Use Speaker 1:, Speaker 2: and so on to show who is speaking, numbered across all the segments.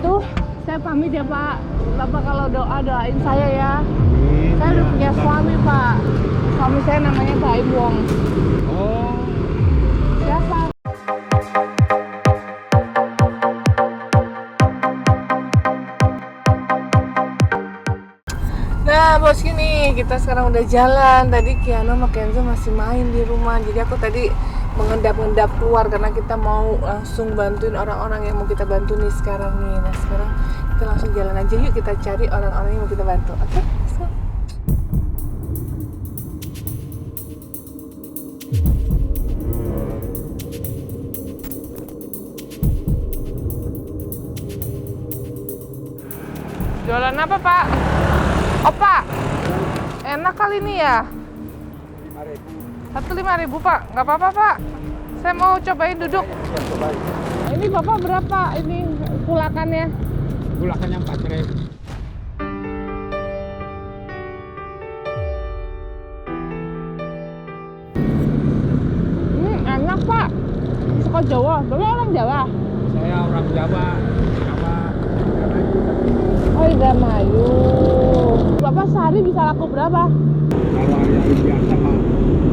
Speaker 1: gitu saya pamit ya Pak. Bapak kalau doain saya ya. Saya udah punya suami Pak. Suami saya namanya Pak Iwong.
Speaker 2: Oh.
Speaker 1: Siapa? Nah bos ini kita sekarang udah jalan. Tadi Kiano sama Kenzo masih main di rumah. Jadi aku tadi mengendap-endap keluar karena kita mau langsung bantuin orang-orang yang mau kita bantu nih sekarang nih. Nah sekarang kita langsung jalan aja yuk, kita cari orang-orang yang mau kita bantu. Oke? Let's go. Jualan apa Pak? Oh Pak, enak kali ini ya. 5.000 Pak, nggak apa-apa Pak. Saya mau cobain duduk. Ini Bapak berapa ini kulakannya?
Speaker 2: Kulakannya 4.000.
Speaker 1: Enak Pak. Suka Jawa, Bapak orang Jawa?
Speaker 2: Saya orang Jawa.
Speaker 1: Oh Indramayu. Bapak sehari bisa laku berapa?
Speaker 2: Kalau hari-hari biasa mah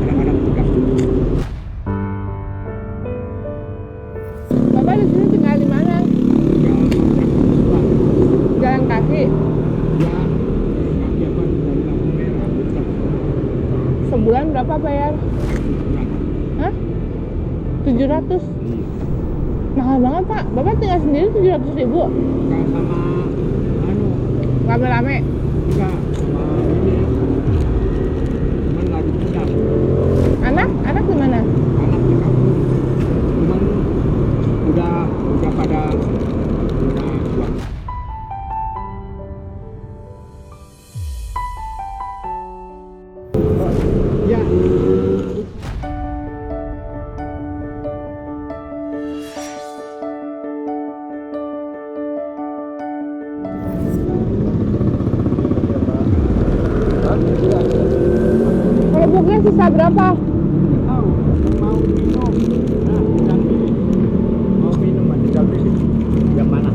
Speaker 2: kadang-kadang 30.
Speaker 1: Bapak di sini tinggal di mana? Jalan kaki. Sebulan berapa bayar? Hah? 700? Mahal banget Pak. Bapak tinggal sendiri 700.000?
Speaker 2: Enggak sama
Speaker 1: Rame-rame?
Speaker 2: enggak sama ini. Cuman lagi pindah.
Speaker 1: Anak? Anak di mana?
Speaker 2: Anak di kampung. Cuman udah pada tua. Ya.
Speaker 1: Kerupuknya sisa berapa?
Speaker 2: Tahu mau minum. Nah, tinggal pilih. Mau minum tinggal pilih. Yang mana?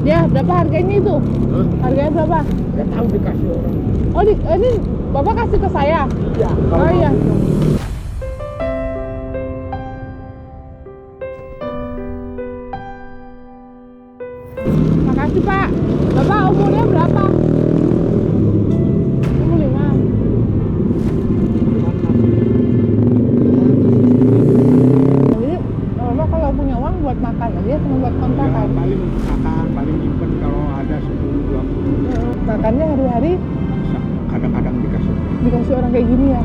Speaker 1: Ya, berapa harganya itu? Harganya berapa?
Speaker 2: Enggak tahu dikasih orang.
Speaker 1: Oh, ini Bapak kasih ke saya?
Speaker 2: Iya.
Speaker 1: Oh iya. Makasih Pak. Bapak umurnya berapa? 65. Jadi Bapak kalau punya uang buat makan aja sama buat kontrakan.
Speaker 2: Ya, paling makan, paling nyimpen kalau ada 10-20.
Speaker 1: Makannya hari-hari
Speaker 2: Kadang-kadang
Speaker 1: dikasih orang kayak gini ya.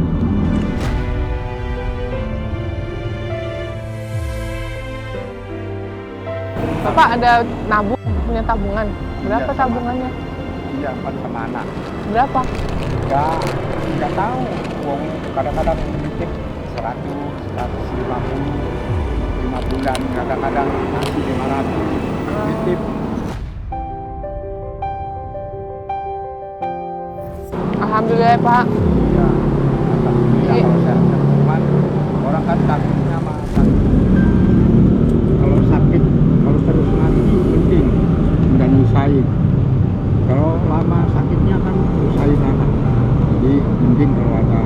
Speaker 1: Bapak ada nabung, punya tabungan. Berapa
Speaker 2: Iya,
Speaker 1: tabungannya?
Speaker 2: Iya, sama anak.
Speaker 1: Berapa?
Speaker 2: Enggak tahu. Uang kadang-kadang dikit 100, 150, 5 bulan, kadang-kadang masih 500. Titip.
Speaker 1: Alhamdulillah ya, Pak.
Speaker 2: Ya, alhamdulillah
Speaker 1: Iya.
Speaker 2: kalau sehat. Cuman orang kan takutnya mah sakit. Kalau sakit, kalau terus ngaji penting dan nyusahin. Kalau lama sakitnya kan nyusahin anak. Jadi mending kalau ada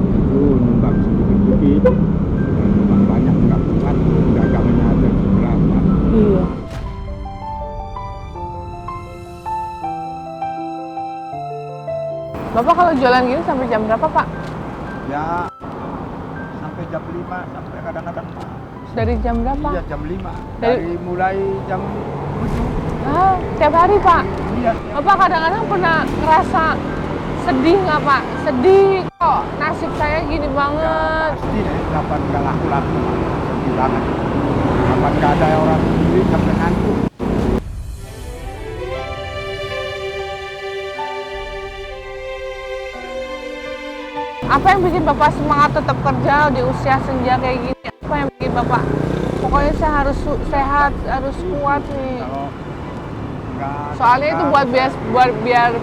Speaker 2: itu numbang sedikit-sedikit, numbang banyak nggak kuat, dagangannya ada seberapa.
Speaker 1: Iya. Bapak kalau jualan gini sampai jam berapa, Pak?
Speaker 2: Ya sampai jam 5, sampai kadang-kadang
Speaker 1: Dari jam berapa?
Speaker 2: iya jam 5.
Speaker 1: Dari-
Speaker 2: Dari mulai jam 7.
Speaker 1: Ah, tiap hari, Pak.
Speaker 2: Iya.
Speaker 1: Bapak kadang-kadang pernah ngerasa sedih nggak, Pak? Sedih kok nasib saya gini banget.
Speaker 2: Pasti deh, kapan nggak laku-laku, sedih banget. Kapan nggak ada orang beli sampai ngantuk.
Speaker 1: Apa yang bikin Bapak semangat tetap kerja di usia senja kayak gini? Apa yang bikin Bapak? Pokoknya saya harus sehat, harus kuat nih.
Speaker 2: Kalau nggak
Speaker 1: Soalnya itu buat
Speaker 2: apa-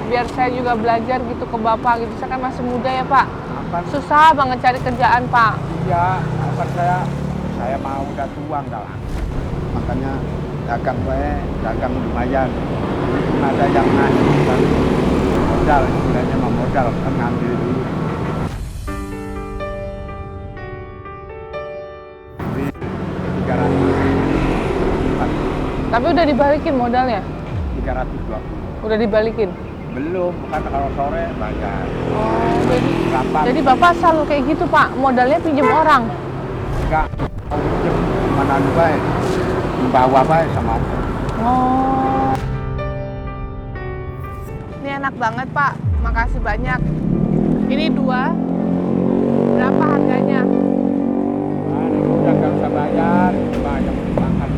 Speaker 1: biar saya juga belajar gitu ke Bapak gitu. Saya kan masih muda ya, Pak.
Speaker 2: apa
Speaker 1: Susah banget cari kerjaan, Pak.
Speaker 2: iya, apa saya mau udah tua nggak lah. Makanya dagang baik, dagang lumayan. Ada yang ngasih baru modal, istilahnya mah modal, kan ngambil dulu. Beli 300.
Speaker 1: Tapi udah dibalikin modalnya?
Speaker 2: 320.
Speaker 1: Udah dibalikin?
Speaker 2: Belum, bukan kalau sore bayar.
Speaker 1: Oh,
Speaker 2: Berapa?
Speaker 1: jadi Bapak selalu kayak gitu Pak, modalnya pinjem orang?
Speaker 2: Enggak, mau pinjem mana baik, bawa baik sama aku.
Speaker 1: Oh. Ini enak banget Pak, makasih banyak. Ini 2, berapa harganya?
Speaker 2: Nah, ini udah nggak usah bayar, coba yang dimakan.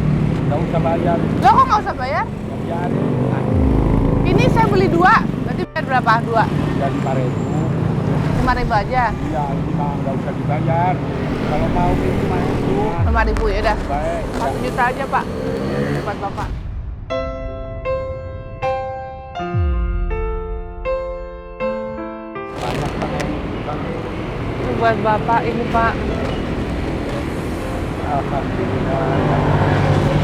Speaker 2: Nggak usah bayar,
Speaker 1: Loh kok nggak usah bayar?
Speaker 2: nggak biarin. Nah,
Speaker 1: Ini saya beli 2, berarti bayar berapa? 2?
Speaker 2: jadi 5.000.
Speaker 1: 5.000 aja?
Speaker 2: Iya, ini mah nggak usah dibayar. Kalau mau itu mah itu.
Speaker 1: 5.000 ya udah.
Speaker 2: Baik.
Speaker 1: 1 juta aja Pak, buat Bapak.
Speaker 2: Banyak banget.
Speaker 1: Ini buat Bapak ini Pak.
Speaker 2: Alhamdulillah.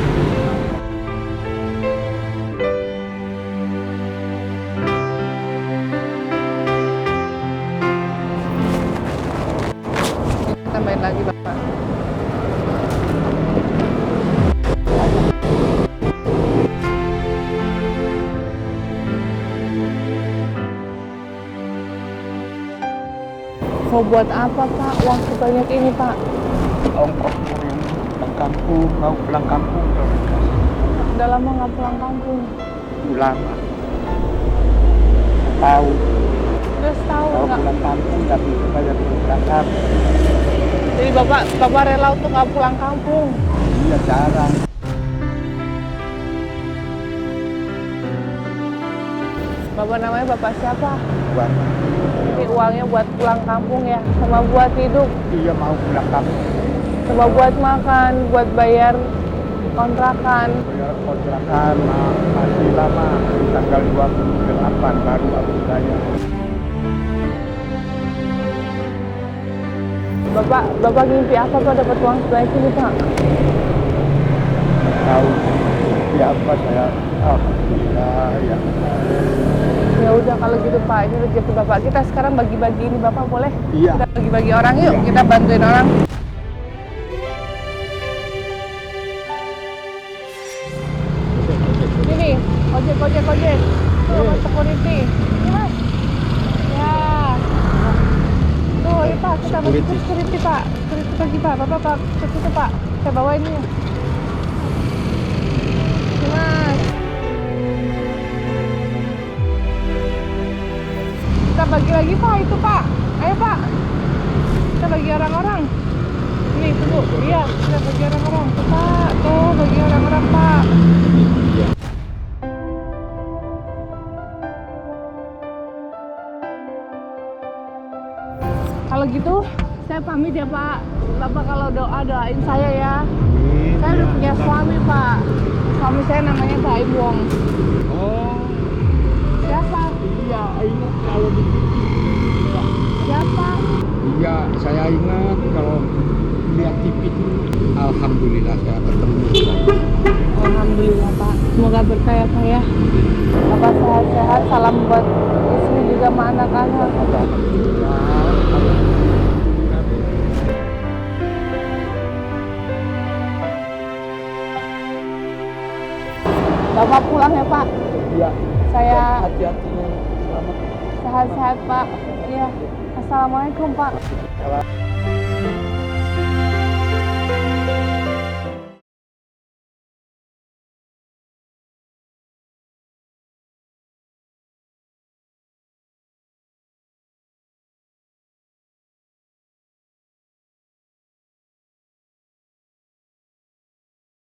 Speaker 1: Tambahin lagi Bapak. Mau buat apa Pak? Uang sebanyak ini Pak?
Speaker 2: Ongkos yang pulang kampung, mau pulang kampung terus kasih.
Speaker 1: Udah lama nggak pulang kampung.
Speaker 2: Lama. Tahu.
Speaker 1: Udah setahun
Speaker 2: Kalau
Speaker 1: nggak?
Speaker 2: pulang kampung nggak bisa bayar berangkat.
Speaker 1: Jadi Bapak rela untuk nggak pulang kampung.
Speaker 2: Iya jarang.
Speaker 1: Bapak namanya Bapak siapa?
Speaker 2: Buat
Speaker 1: Ini uangnya buat pulang kampung ya, sama buat hidup,
Speaker 2: iya mau pulang kampung.
Speaker 1: sama buat makan, buat bayar kontrakan.
Speaker 2: Bayar kontrakan masih lama, tanggal 28 baru aku bayar.
Speaker 1: Bapak ngimpi apa Pak dapat uang sebanyak ini Pak?
Speaker 2: Tahu siapa saya, alhamdulillah ya.
Speaker 1: Ya udah kalau gitu Pak, ini rezeki Bapak. Kita sekarang bagi-bagi ini Bapak boleh?
Speaker 2: Iya.
Speaker 1: Kita bagi-bagi orang yuk,
Speaker 2: Iya.
Speaker 1: kita bantuin orang. Ini ojek. Tuh Mas security. Ini Mas. Ya. Tuh ini Pak, kita bagi
Speaker 2: Security.
Speaker 1: security Pak. Security bagi Pak. Bapak ke situ Pak. Saya bawa ini. Ini Mas. Kita bagi lagi Pak itu Pak. Ayo Pak. Kita bagi orang-orang. Ini tunggu. Iya, kita bagi orang-orang. Tuh Pak, tuh bagi orang-orang Pak. Kalau gitu, saya pamit ya Pak. Bapak kalau doain saya ya. Saya udah punya suami Pak. Suami saya namanya Pak Iwong.
Speaker 2: Oh,
Speaker 1: Siapa?
Speaker 2: iya ingat kalau di TV.
Speaker 1: Siapa?
Speaker 2: Iya, saya ingat kalau lihat TV itu. Alhamdulillah saya ketemu.
Speaker 1: Alhamdulillah Pak. Semoga berkah ya Pak ya. Bapak sehat-sehat. Salam buat istri juga sama anak-anak.
Speaker 2: Alhamdulillah.
Speaker 1: Bapak pulang ya Pak.
Speaker 2: Iya.
Speaker 1: Saya
Speaker 2: Hati-hati. Selamat.
Speaker 1: sehat-sehat Pak. Iya. Assalamualaikum Pak.
Speaker 2: Kalau